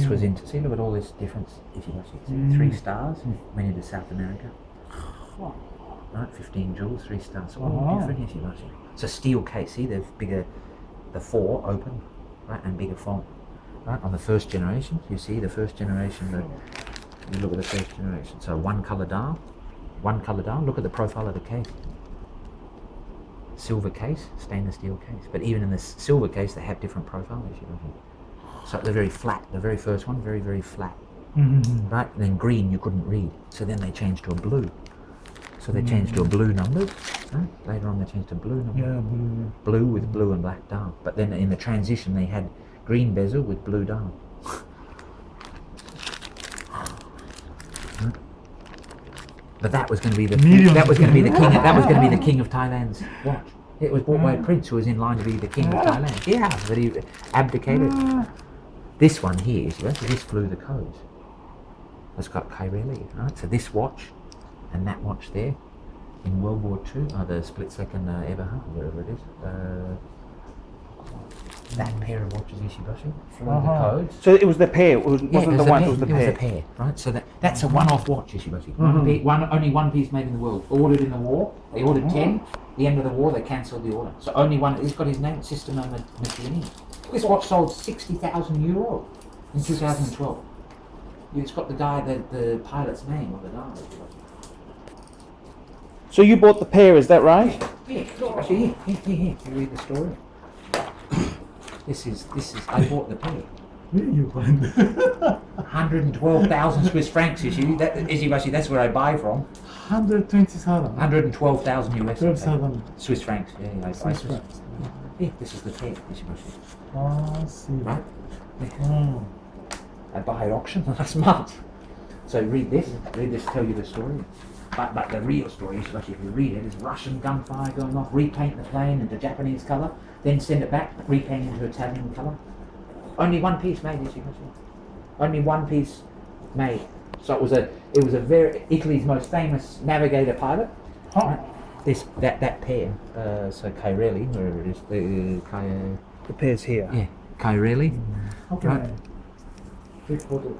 This was into, see, look at all this difference. If you see 3 stars, went into South America. Right, 15 jewels, 3 stars, all different. If you see. It's a steel case, see, they're bigger, the 4 open, right, and bigger font. Right, on the first generation, you see the first generation, you look at the first generation. So one colour dial, look at the profile of the case. Silver case, stainless steel case. But even in this silver case, they have different profiles. So they're very flat. The very first one, very, very flat. Right? And then green, you couldn't read. So then they changed to a blue. So they changed to a blue numbers. Right? Later on, they changed to blue numbers. Yeah, blue. Blue with blue and black dial. But then in the transition, they had green bezel with blue dial. But that was going to be the king. That was going to be the king of Thailand's watch. It was bought by a prince who was in line to be the king of Thailand. Yeah, but he abdicated. This one here, so this flew the codes. It's got Kaireli, right? So this watch and that watch there in World War II, the split second Eberhard, whatever it is. That pair of watches, Ishibashi, flew the codes. So it was the pair, it wasn't the one, it was the pair. It was the pair, right? So that's a one-off watch, Ishibashi. Only one piece made in the world. Ordered in the war, they ordered 10. The end of the war, they cancelled the order. So only one, it's got his name, System Machini. This watch sold 60,000 euro in 2012. It's got the guy, the pilot's name on the dial. So you bought the pair, is that right? Yeah, actually, here. You read the story. This is. I bought the pair. Where you find 112,000 Swiss francs. Actually, that's where I buy from. 120,000. 112,000 US. 12,000 Swiss francs. Yeah, I buy Swiss francs. Yeah, this is the pair. I see. Right. Yeah. I buy at auction last month. So read this. Tell you the story. But the real story, especially if you read it, is Russian gunfire going off, repaint the plane into Japanese colour, then send it back, repaint into Italian colour. Only one piece made, only one piece made. So it was a very Italy's most famous navigator pilot. Right? That pair. So Kaireli, wherever it is, The pair's here. Yeah, Kaireli. Okay. Right. Take photo.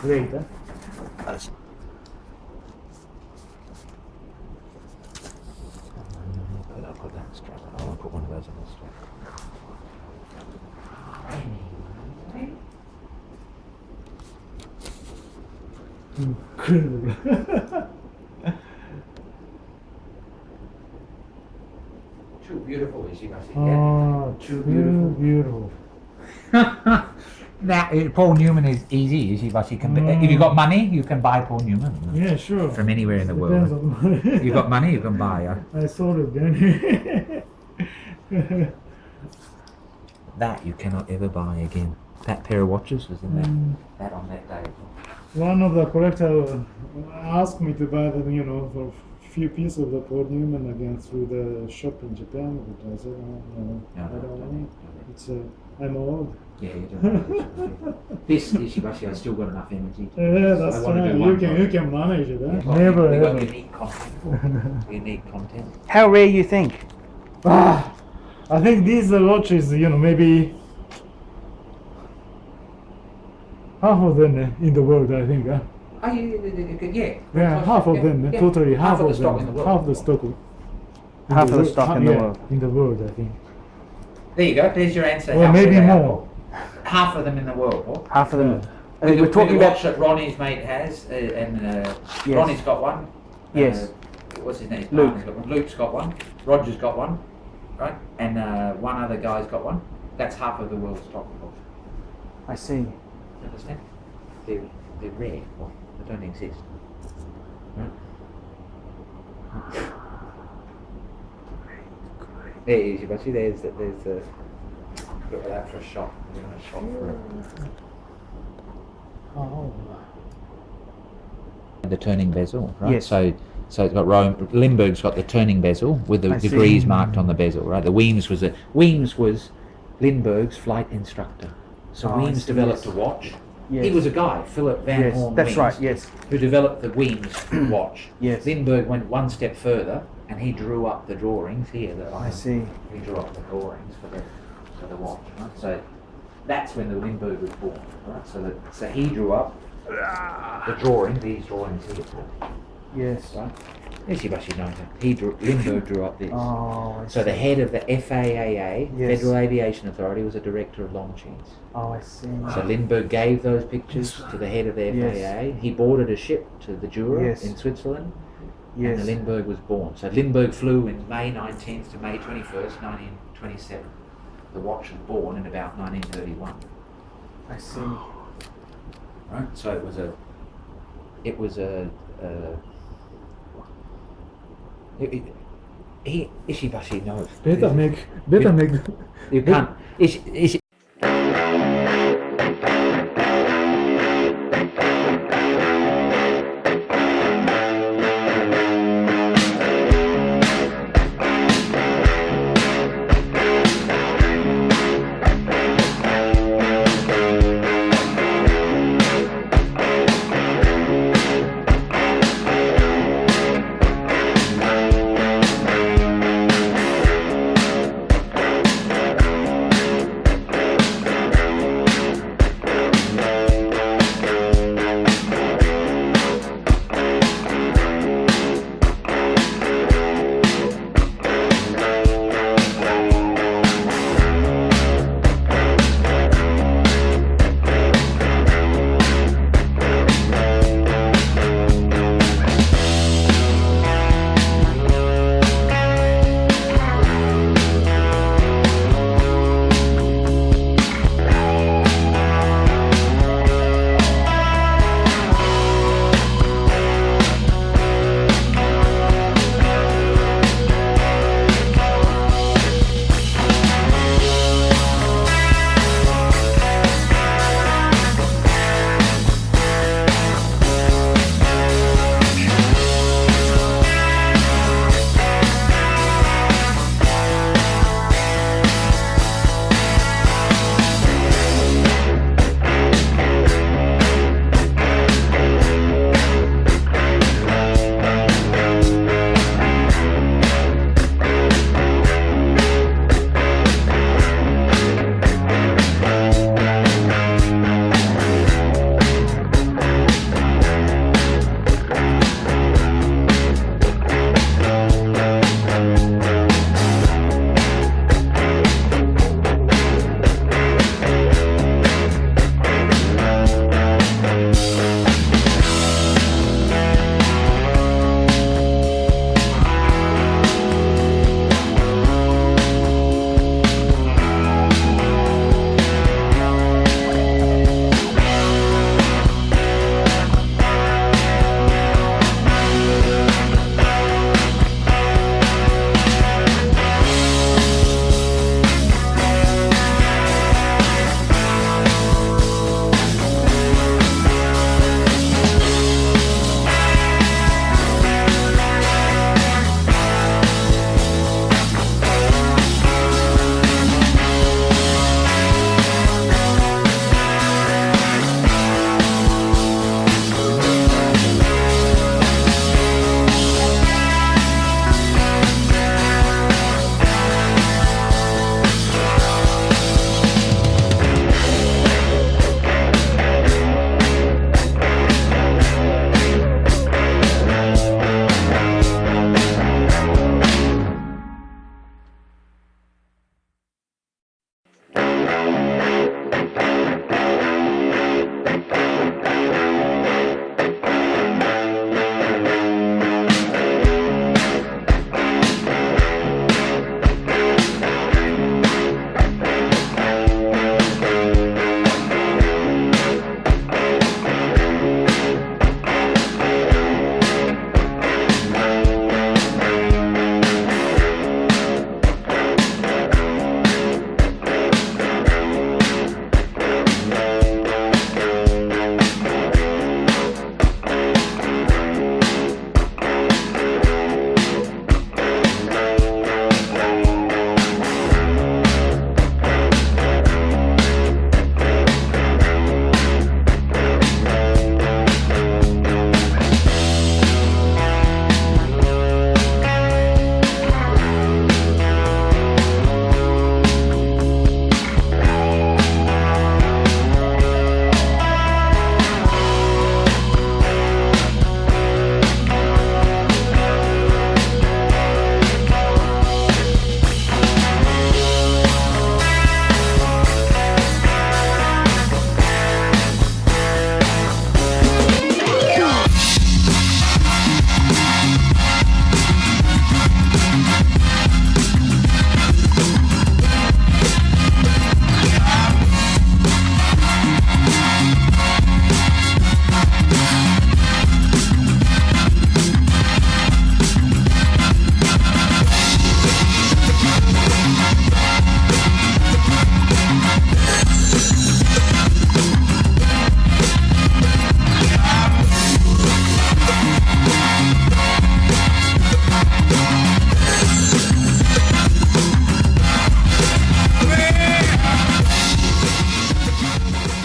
Great, huh? Put that strap. I want to put one of those on the strap. Incredible. Too beautiful, is she? Oh, Too beautiful. Now, Paul Newman is easy. If you got money, you can buy Paul Newman. Yeah, sure. From anywhere in the Depends world. on money. You got money, you can buy. I sold it then. That you cannot ever buy again. That pair of watches was in that on that day. One of the collectors asked me to buy them, for a few pieces of the Paul Newman again through the shop in Japan, but I said, no, I don't want it. It's I'm old. Yeah, you don't. This Ishibashi, I still got enough energy. Yeah, that's right. You can manage it. Huh? Never ever. Unique content. How rare you think? I think these watches, maybe half of them in the world, I think. Yeah. Yeah, half of them, totally half of the stock them, in the world. half the stock. Half of the stock in the world. In the world, I think. There you go. There's your answer. Or maybe more. Half of them in the world. Paul. Half of them. We're talking about watch that Ronnie's mate has, and Yes. Ronnie's got one. Yes. What's his name? His Luke. partner's got one. Luke's got one. Roger's got one, right? And one other guy's got one. That's half of the world's stock. I see. You understand? They're rare. Well, they don't exist. Right? There you go. See, there's the. Look at that for a shot. We're going to shot for it. Oh. The turning bezel, right? Yes. So it's got Lindberg's got the turning bezel with the degrees marked on the bezel, right? The Weems was Lindberg's flight instructor. So Weems developed a watch. Yes. He was a guy, Philip Van Yes, Horn that's Weems, right, yes. who developed the Weems watch. Yes. Lindberg went one step further and he drew up the drawings here. That I see. He drew up the drawings for the watch. Right? So that's when the Lindberg was born. Right? So he drew up the drawing. These drawings here. Yes. Right? Lindberg drew up this. Oh, I So the see. head of the FAAA, Yes. Federal Aviation Authority, was a director of Longines. Oh, I see. So Lindberg gave those pictures to the head of the FAA. Yes. He boarded a ship to the Jura Yes. in Switzerland, and Yes. the Lindberg was born. So Lindberg flew in May 19th to May 21st, 1927. The watch was born in about 1931. I see. Right. So Ishibashi knows. Better make. You can't.